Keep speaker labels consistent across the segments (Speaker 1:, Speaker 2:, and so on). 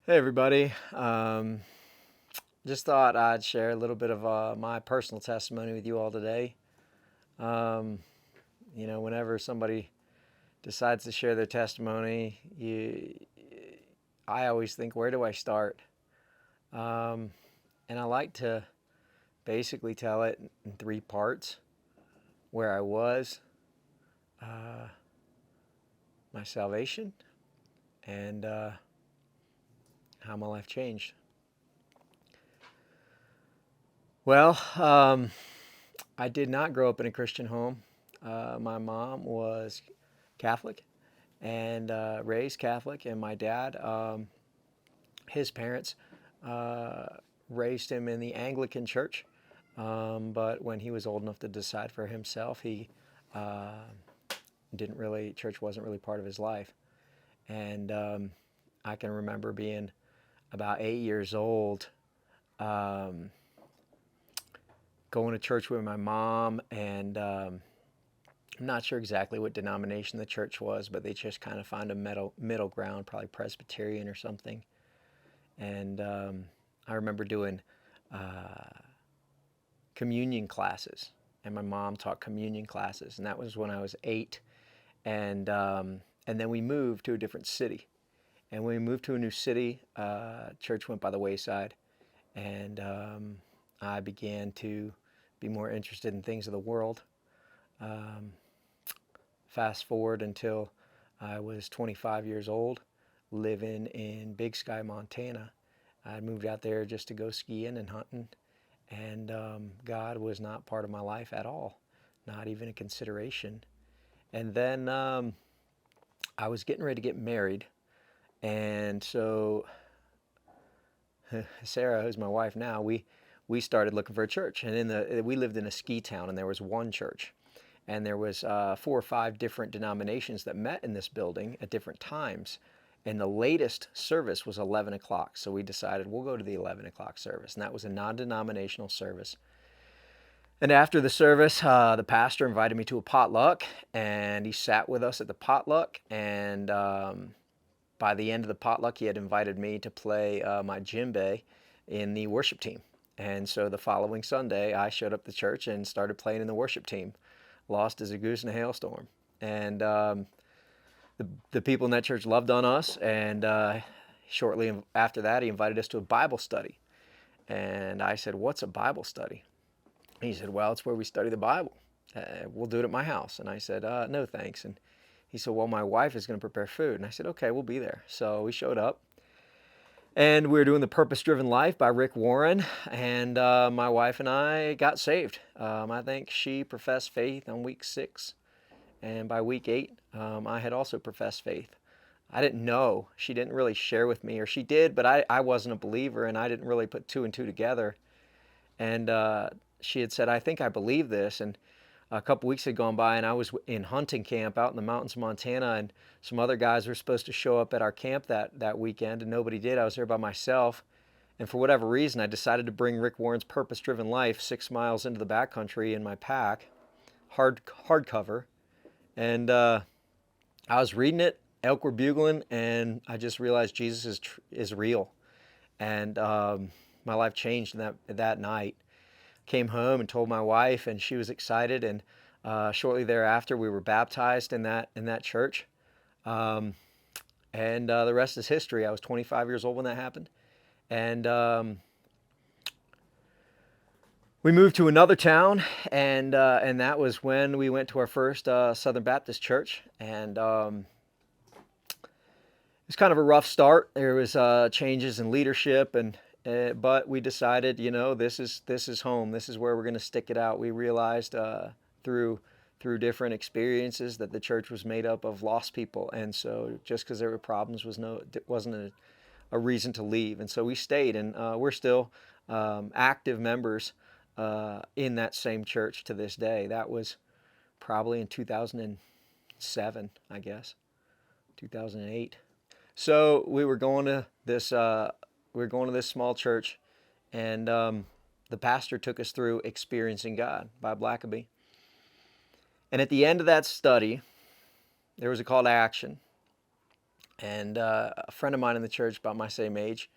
Speaker 1: Hey everybody. Just thought I'd share a little bit of my personal testimony with you all today. Um, Whenever somebody decides to share their testimony, I always think, where do I start? Um, and I like to basically tell it in three parts: where I was, uh, my salvation, and how my life changed. Well, I did not grow up in a Christian home. My mom was Catholic and raised Catholic, and my dad, his parents, uh, raised him in the Anglican Church. But when he was old enough to decide for himself, he uh, didn't really, church wasn't really part of his life. And I can remember being about 8 years old, um, going to church with my mom, and I'm not sure exactly what denomination the church was, but they just kind of found a middle ground, probably Presbyterian or something. And I remember doing uh, communion classes, and my mom taught communion classes, and that was when I was 8. And then we moved to a different city. And when we moved to a new city, church went by the wayside, and I began to be more interested in things of the world. Um, Fast forward until I was 25 years old, living in Big Sky, Montana. I moved out there just to go skiing and hunting, and God was not part of my life at all, not even a consideration. And then I was getting ready to get married, and so Sarah, who's my wife now, we started looking for a church, and we lived in a ski town, and there was one church, and there was 4 or 5 different denominations that met in this building at different times. And the latest service was 11 o'clock. So we decided we'll go to the 11 o'clock service. And that was a non denominational service. And after the service, the pastor invited me to a potluck. And he sat with us at the potluck. And by the end of the potluck, he had invited me to play my djembe in the worship team. And so the following Sunday, I showed up to church and started playing in the worship team. Lost as a goose in a hailstorm. And the people in that church loved on us. And shortly after that, he invited us to a Bible study. And I said, "What's a Bible study?" And he said, "Well, it's where we study the Bible. We'll do it at my house." And I said, "No, thanks." And he said, "Well, my wife is going to prepare food." And I said, "Okay, we'll be there." So we showed up. And we were doing The Purpose Driven Life by Rick Warren. And my wife and I got saved. I think she professed faith on week 6. And by week 8, I had also professed faith. I didn't know. She didn't really share with me, or she did, but I wasn't a believer, and I didn't really put two and two together. And she had said, "I think I believe this." And a couple weeks had gone by, and I was in hunting camp out in the mountains of Montana, and some other guys were supposed to show up at our camp that weekend, and nobody did. I was there by myself. And for whatever reason, I decided to bring Rick Warren's Purpose Driven Life 6 miles into the backcountry in my pack, hardcover. And I was reading it, elk were bugling, and I just realized Jesus is real. And my life changed that night. Came home and told my wife, and she was excited. And shortly thereafter, we were baptized in that church. Um, and the rest is history. I was 25 years old when that happened, and we moved to another town, and that was when we went to our first Southern Baptist church. And it was kind of a rough start. There was changes in leadership, and but we decided, this is home. This is where we're going to stick it out. We realized through through different experiences that the church was made up of lost people, and so just because there were problems wasn't a reason to leave. And so we stayed, and we're still active members in that same church to this day. That was probably in 2007, I guess, 2008. So we were going to this small church, and the pastor took us through Experiencing God by Blackaby. And at the end of that study, there was a call to action. And a friend of mine in the church, about my same age,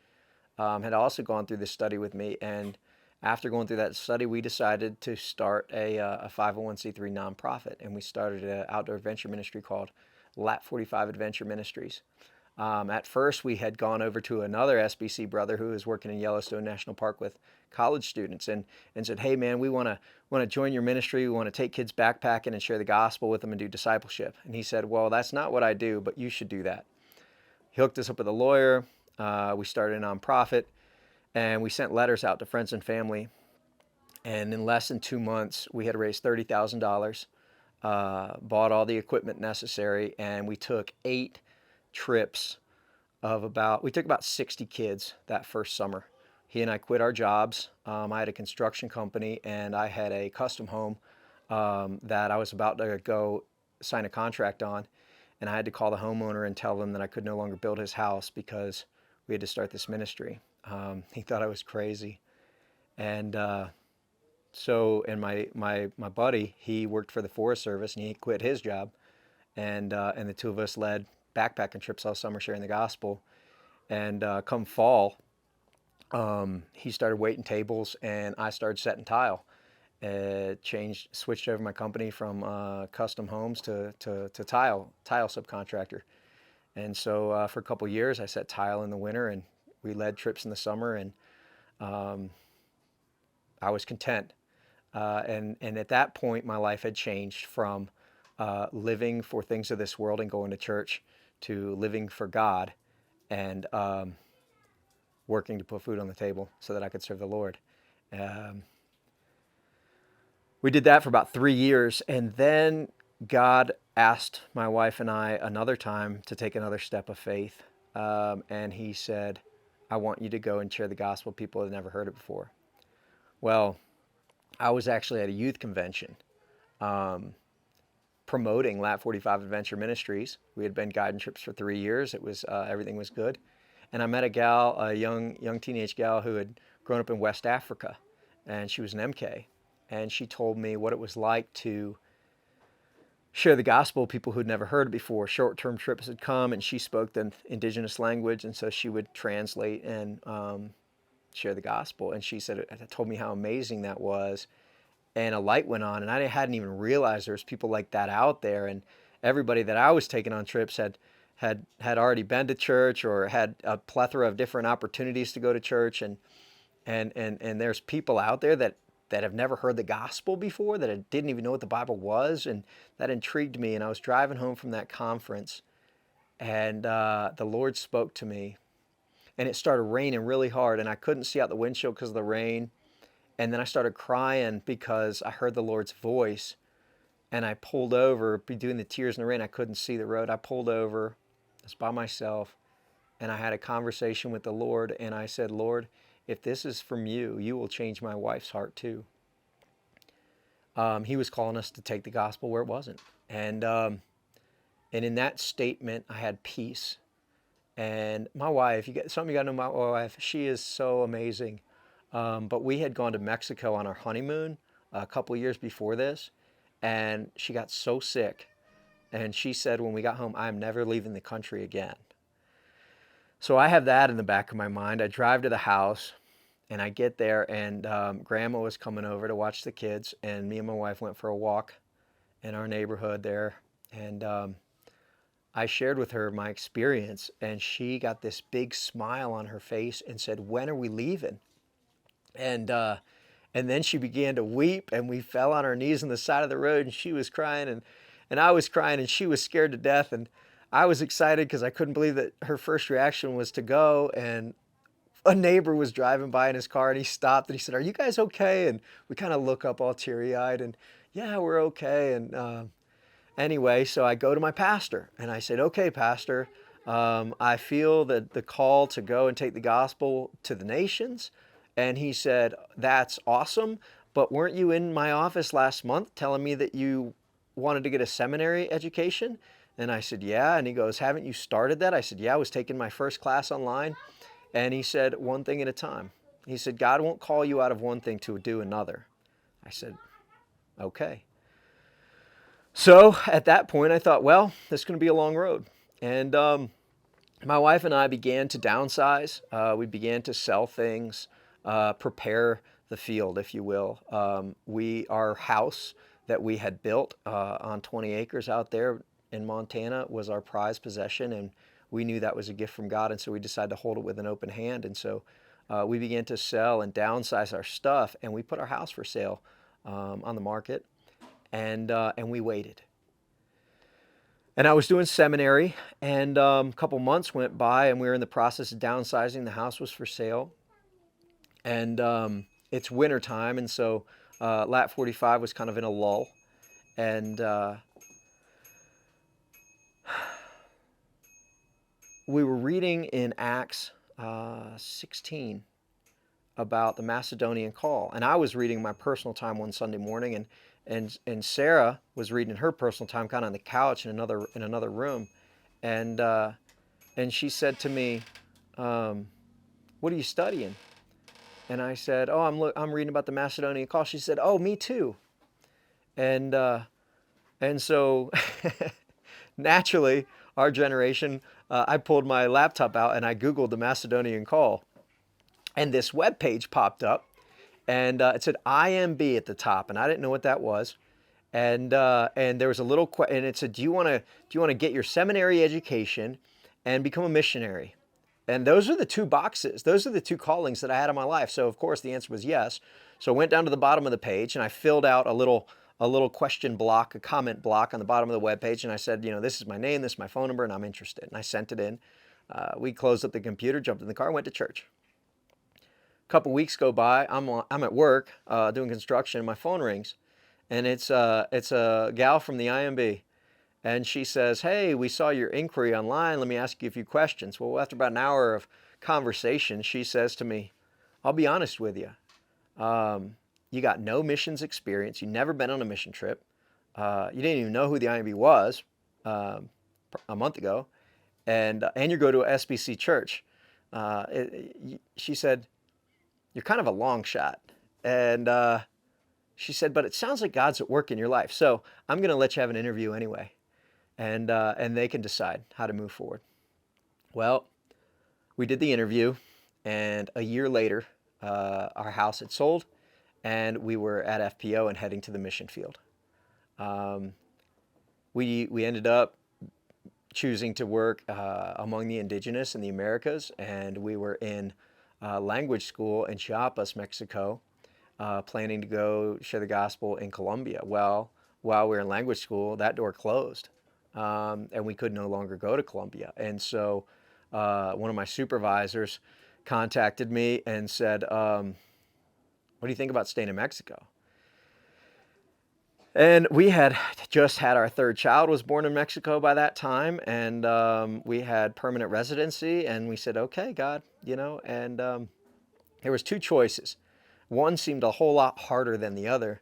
Speaker 1: had also gone through this study with me. And after going through that study, we decided to start a 501c3 nonprofit. And we started an outdoor adventure ministry called Lat 45 Adventure Ministries. At first, we had gone over to another SBC brother who was working in Yellowstone National Park with college students, and said, "Hey, man, we want to join your ministry. We want to take kids backpacking and share the gospel with them and do discipleship." And he said, "Well, that's not what I do, but you should do that." He hooked us up with a lawyer. We started a nonprofit, and we sent letters out to friends and family. And in less than 2 months, we had raised $30,000, bought all the equipment necessary, and we took 8 trips we took about 60 kids that first summer. He and I quit our jobs. I had a construction company, and I had a custom home that I was about to go sign a contract on. And I had to call the homeowner and tell them that I could no longer build his house because we had to start this ministry. He thought I was crazy. And and my buddy, he worked for the Forest Service, and he quit his job. And the two of us led backpacking trips all summer sharing the gospel. And come fall, he started waiting tables, and I started setting tile. Switched over my company from custom homes to tile subcontractor. And so for a couple of years, I set tile in the winter, and we led trips in the summer, and I was content. And at that point, my life had changed from living for things of this world and going to church to living for God and working to put food on the table so that I could serve the Lord. We did that for about 3 years, and then God asked my wife and I another time to take another step of faith. And he said, "I want you to go and share the gospel with people that have never heard it before." Well, I was actually at a youth convention promoting Lat 45 Adventure Ministries. We had been guiding trips for 3 years. It was everything was good. And I met a young teenage gal who had grown up in West Africa, and she was an MK. And she told me what it was like to share the gospel with people who'd never heard it before. Short-term trips had come, and she spoke the indigenous language, and so she would translate and share the gospel. And she said, told me how amazing that was. And a light went on, and I hadn't even realized there was people like that out there. And everybody that I was taking on trips had already been to church or had a plethora of different opportunities to go to church. And there's people out there that have never heard the gospel before, that didn't even know what the Bible was, and that intrigued me. And I was driving home from that conference, and the Lord spoke to me, and it started raining really hard, and I couldn't see out the windshield because of the rain. And then I started crying because I heard the Lord's voice, and I pulled over, between the tears and the rain, I couldn't see the road. I pulled over, I was by myself, and I had a conversation with the Lord, and I said, "Lord, if this is from you, you will change my wife's heart too." He was calling us to take the gospel where it wasn't. And in that statement, I had peace. And my wife, some of you got to know my wife, she is so amazing. But we had gone to Mexico on our honeymoon a couple of years before this, and she got so sick. And she said when we got home, "I'm never leaving the country again." So I have that in the back of my mind. I drive to the house, and I get there, and Grandma was coming over to watch the kids, and me and my wife went for a walk in our neighborhood there. And I shared with her my experience, and she got this big smile on her face and said, "When are we leaving?" And then she began to weep, and we fell on our knees on the side of the road, and she was crying, and I was crying, and she was scared to death. And I was excited because I couldn't believe that her first reaction was to go. And a neighbor was driving by in his car, and he stopped, and he said, "Are you guys okay?" And we kind of look up all teary-eyed, and "Yeah, we're okay." And anyway, so I go to my pastor, and I said, "Okay, Pastor, I feel that the call to go and take the gospel to the nations." And he said, "That's awesome, but weren't you in my office last month telling me that you wanted to get a seminary education?" And I said, "Yeah." And he goes, "Haven't you started that?" I said, "Yeah, I was taking my first class online." And he said, "One thing at a time." He said, "God won't call you out of one thing to do another." I said, "Okay." So at that point, I thought, well, this is going to be a long road. And my wife and I began to downsize. We began to sell things, prepare the field, if you will. Our house that we had built on 20 acres out there in Montana was our prized possession, and we knew that was a gift from God, and so we decided to hold it with an open hand. And so we began to sell and downsize our stuff, and we put our house for sale on the market, and we waited. And I was doing seminary, and a couple months went by, and we were in the process of downsizing. The house was for sale, and it's winter time, and so Lat 45 was kind of in a lull, and we were reading in Acts 16 about the Macedonian call, and I was reading my personal time one Sunday morning, and Sarah was reading her personal time, kind of on the couch in another room, and and she said to me, "What are you studying?" And I said, "Oh, I'm reading about the Macedonian call." She said, "Oh, me too." And so naturally, our generation, I pulled my laptop out and I Googled the Macedonian call, and this web page popped up, and it said IMB at the top, and I didn't know what that was. And there was a little and it said, do you want to get your seminary education and become a missionary? And those are the two boxes. Those are the two callings that I had in my life. So of course the answer was yes. So I went down to the bottom of the page and I filled out a little question block, a comment block on the bottom of the web page, and I said, this is my name, this is my phone number, and I'm interested. And I sent it in. We closed up the computer, jumped in the car, went to church. A couple weeks go by. I'm at work doing construction, and my phone rings, and it's a gal from the IMB, and she says, "Hey, we saw your inquiry online. Let me ask you a few questions." Well, after about an hour of conversation, she says to me, "I'll be honest with you. You got no missions experience. You've never been on a mission trip. You didn't even know who the IMB was a month ago, and you go to a SBC church." She said, "You're kind of a long shot." And she said, "But it sounds like God's at work in your life. So I'm going to let you have an interview anyway. And they can decide how to move forward." Well, we did the interview, and a year later, our house had sold, and we were at FPO and heading to the mission field. Um, we ended up choosing to work among the indigenous in the Americas, and we were in language school in Chiapas, Mexico, planning to go share the gospel in Colombia. Well, while we were in language school, that door closed, and we could no longer go to Colombia. And so one of my supervisors contacted me and said, "What do you think about staying in Mexico?" And we had just had our third child was born in Mexico by that time, and we had permanent residency, and we said, "Okay, God," and there was two choices. One seemed a whole lot harder than the other.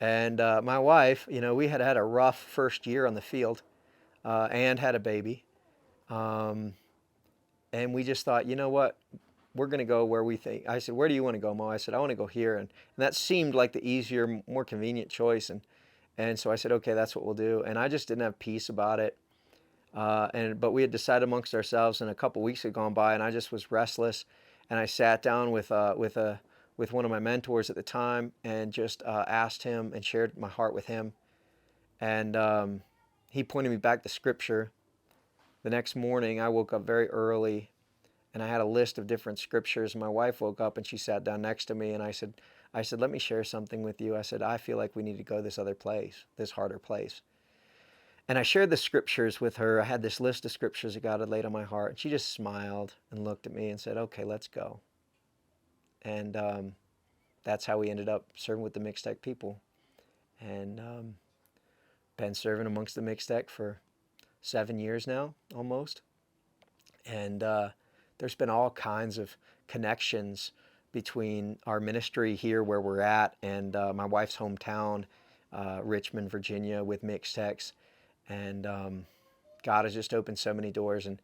Speaker 1: And my wife, we had had a rough first year on the field and had a baby. Um, and we just thought, you know what? We're going to go where we think. I said, "Where do you want to go, Mo?" I said, "I want to go here." And that seemed like the easier, more convenient choice. And so I said, "Okay, that's what we'll do." And I just didn't have peace about it. But we had decided amongst ourselves, and a couple weeks had gone by, and I just was restless. And I sat down with one of my mentors at the time and just asked him and shared my heart with him. And he pointed me back to Scripture. The next morning, I woke up very early, and I had a list of different scriptures. My wife woke up and she sat down next to me, and I said, "Let me share something with you." I said, "I feel like we need to go this other place, this harder place." And I shared the scriptures with her. I had this list of scriptures that God had laid on my heart. And she just smiled and looked at me and said, "Okay, let's go." And that's how we ended up serving with the Mixtec people. And been serving amongst the Mixtec for 7 years now, almost. And there's been all kinds of connections between our ministry here where we're at and my wife's hometown, Richmond, Virginia, with Mixtecs. And God has just opened so many doors. And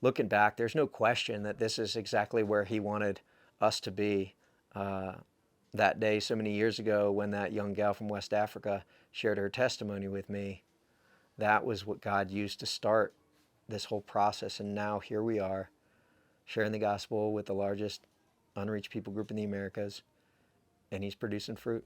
Speaker 1: looking back, there's no question that this is exactly where He wanted us to be that day so many years ago when that young gal from West Africa shared her testimony with me. That was what God used to start this whole process. And now here we are sharing the gospel with the largest unreached people group in the Americas, and he's producing fruit.